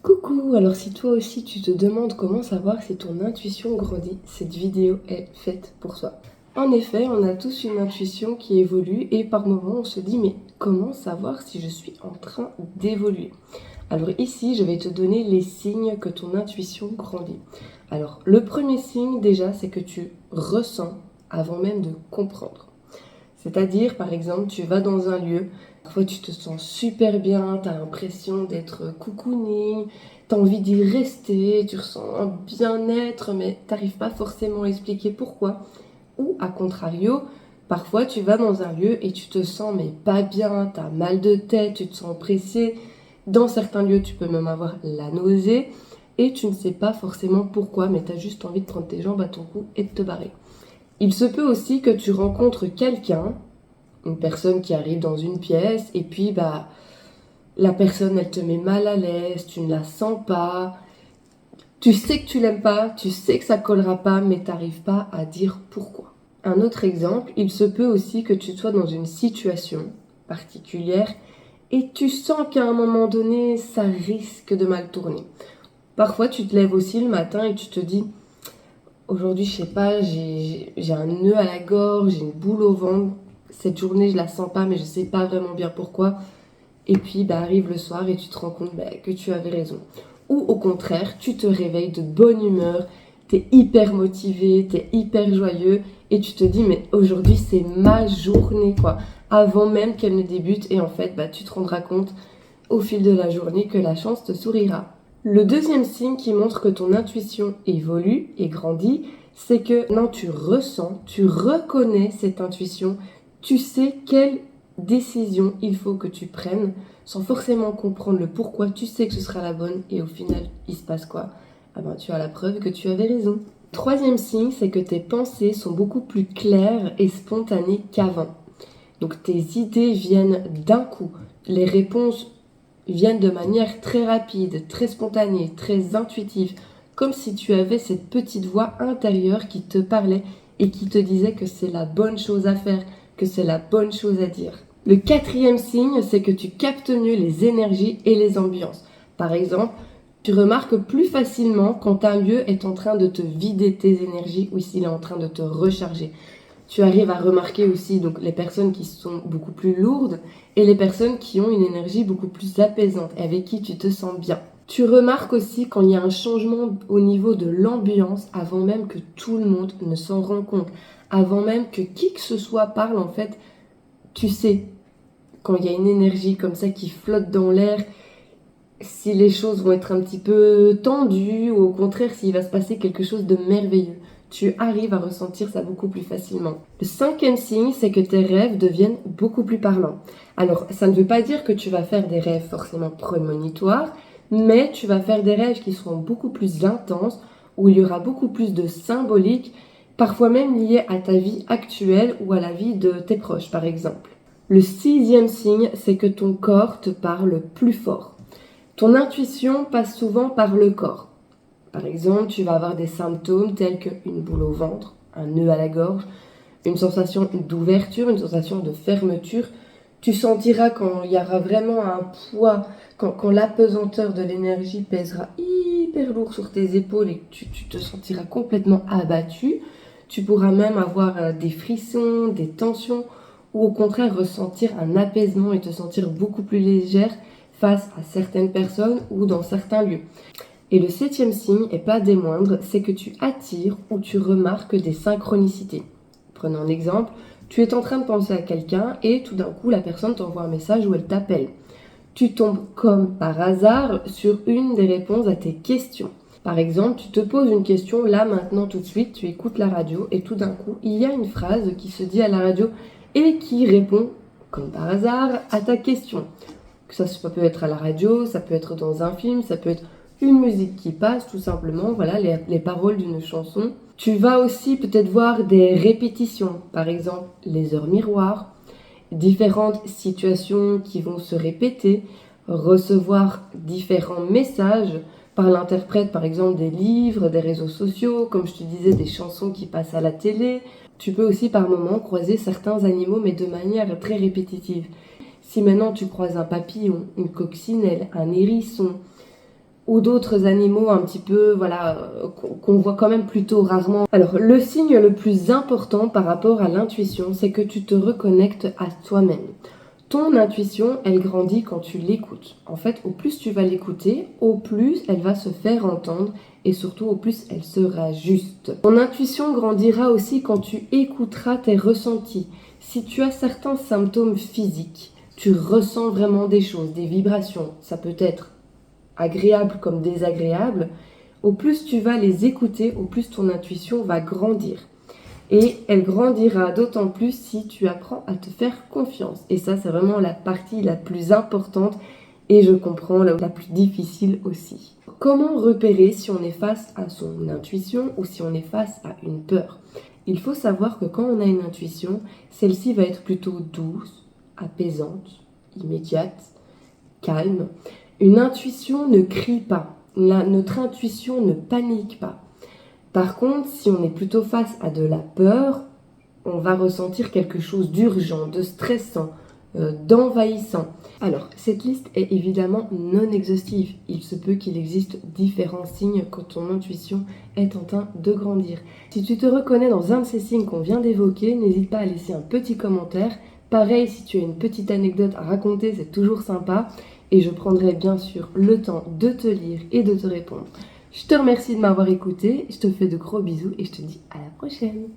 Coucou, alors si toi aussi tu te demandes comment savoir si ton intuition grandit, cette vidéo est faite pour toi. En effet, on a tous une intuition qui évolue et par moments on se dit mais comment savoir si je suis en train d'évoluer? Alors ici, je vais te donner les signes que ton intuition grandit. Alors le premier signe déjà, c'est que tu ressens avant même de comprendre. C'est-à-dire, par exemple, tu vas dans un lieu, parfois tu te sens super bien, tu as l'impression d'être cocooning, tu as envie d'y rester, tu ressens un bien-être, mais tu n'arrives pas forcément à expliquer pourquoi. Ou, à contrario, parfois tu vas dans un lieu et tu te sens mais pas bien, tu as mal de tête, tu te sens pressé. Dans certains lieux, tu peux même avoir la nausée et tu ne sais pas forcément pourquoi, mais tu as juste envie de prendre tes jambes à ton cou et de te barrer. Il se peut aussi que tu rencontres quelqu'un, une personne qui arrive dans une pièce, et puis la personne elle te met mal à l'aise, tu ne la sens pas, tu sais que tu l'aimes pas, tu sais que ça collera pas, mais t'arrives pas à dire pourquoi. Un autre exemple, il se peut aussi que tu sois dans une situation particulière et tu sens qu'à un moment donné, ça risque de mal tourner. Parfois, tu te lèves aussi le matin et tu te dis aujourd'hui, je sais pas, j'ai un nœud à la gorge, j'ai une boule au ventre. Cette journée, je la sens pas, mais je sais pas vraiment bien pourquoi. Et puis, arrive le soir et tu te rends compte que tu avais raison. Ou au contraire, tu te réveilles de bonne humeur, t'es hyper motivé, t'es hyper joyeux et tu te dis, mais aujourd'hui, c'est ma journée, quoi. Avant même qu'elle ne débute et en fait, tu te rendras compte au fil de la journée que la chance te sourira. Le deuxième signe qui montre que ton intuition évolue et grandit, c'est que maintenant tu ressens, tu reconnais cette intuition, tu sais quelle décision il faut que tu prennes sans forcément comprendre le pourquoi, tu sais que ce sera la bonne et au final il se passe quoi? Tu as la preuve que tu avais raison. Troisième signe, c'est que tes pensées sont beaucoup plus claires et spontanées qu'avant. Donc tes idées viennent d'un coup, les réponses viennent de manière très rapide, très spontanée, très intuitive, comme si tu avais cette petite voix intérieure qui te parlait et qui te disait que c'est la bonne chose à faire, que c'est la bonne chose à dire. Le quatrième signe, c'est que tu captes mieux les énergies et les ambiances. Par exemple, tu remarques plus facilement quand un lieu est en train de te vider tes énergies ou s'il est en train de te recharger. Tu arrives à remarquer aussi donc les personnes qui sont beaucoup plus lourdes et les personnes qui ont une énergie beaucoup plus apaisante et avec qui tu te sens bien. Tu remarques aussi quand il y a un changement au niveau de l'ambiance avant même que tout le monde ne s'en rende compte, avant même que qui que ce soit parle en fait, tu sais quand il y a une énergie comme ça qui flotte dans l'air, si les choses vont être un petit peu tendues ou au contraire s'il va se passer quelque chose de merveilleux. Tu arrives à ressentir ça beaucoup plus facilement. Le cinquième signe, c'est que tes rêves deviennent beaucoup plus parlants. Alors, ça ne veut pas dire que tu vas faire des rêves forcément prémonitoires, mais tu vas faire des rêves qui seront beaucoup plus intenses, où il y aura beaucoup plus de symbolique, parfois même liés à ta vie actuelle ou à la vie de tes proches, par exemple. Le sixième signe, c'est que ton corps te parle plus fort. Ton intuition passe souvent par le corps. Par exemple, tu vas avoir des symptômes tels qu'une boule au ventre, un nœud à la gorge, une sensation d'ouverture, une sensation de fermeture. Tu sentiras quand il y aura vraiment un poids, quand l'apesanteur de l'énergie pèsera hyper lourd sur tes épaules et que tu te sentiras complètement abattu. Tu pourras même avoir des frissons, des tensions ou au contraire ressentir un apaisement et te sentir beaucoup plus légère face à certaines personnes ou dans certains lieux. Et le septième signe, et pas des moindres, c'est que tu attires ou tu remarques des synchronicités. Prenons un exemple, tu es en train de penser à quelqu'un et tout d'un coup la personne t'envoie un message ou elle t'appelle. Tu tombes comme par hasard sur une des réponses à tes questions. Par exemple, tu te poses une question là, maintenant, tout de suite, tu écoutes la radio et tout d'un coup, il y a une phrase qui se dit à la radio et qui répond, comme par hasard, à ta question. Ça peut être à la radio, ça peut être dans un film, ça peut être une musique qui passe tout simplement, voilà les paroles d'une chanson. Tu vas aussi peut-être voir des répétitions, par exemple les heures miroirs, différentes situations qui vont se répéter, recevoir différents messages par l'interprète, par exemple des livres, des réseaux sociaux, comme je te disais, des chansons qui passent à la télé. Tu peux aussi par moments croiser certains animaux, mais de manière très répétitive. Si maintenant tu croises un papillon, une coccinelle, un hérisson, ou d'autres animaux un petit peu, voilà, qu'on voit quand même plutôt rarement. Alors, le signe le plus important par rapport à l'intuition, c'est que tu te reconnectes à toi-même. Ton intuition, elle grandit quand tu l'écoutes. En fait, au plus tu vas l'écouter, au plus elle va se faire entendre et surtout au plus elle sera juste. Ton intuition grandira aussi quand tu écouteras tes ressentis. Si tu as certains symptômes physiques, tu ressens vraiment des choses, des vibrations, ça peut être agréable comme désagréable, au plus tu vas les écouter, au plus ton intuition va grandir. Et elle grandira d'autant plus si tu apprends à te faire confiance. Et ça, c'est vraiment la partie la plus importante et je comprends la plus difficile aussi. Comment repérer si on est face à son intuition ou si on est face à une peur? Il faut savoir que quand on a une intuition, celle-ci va être plutôt douce, apaisante, immédiate, calme. Une intuition ne crie pas. Notre intuition ne panique pas. Par contre, si on est plutôt face à de la peur, on va ressentir quelque chose d'urgent, de stressant, d'envahissant. Alors, cette liste est évidemment non exhaustive. Il se peut qu'il existe différents signes quand ton intuition est en train de grandir. Si tu te reconnais dans un de ces signes qu'on vient d'évoquer, n'hésite pas à laisser un petit commentaire. Pareil, si tu as une petite anecdote à raconter, c'est toujours sympa. Et je prendrai bien sûr le temps de te lire et de te répondre. Je te remercie de m'avoir écouté, je te fais de gros bisous et je te dis à la prochaine.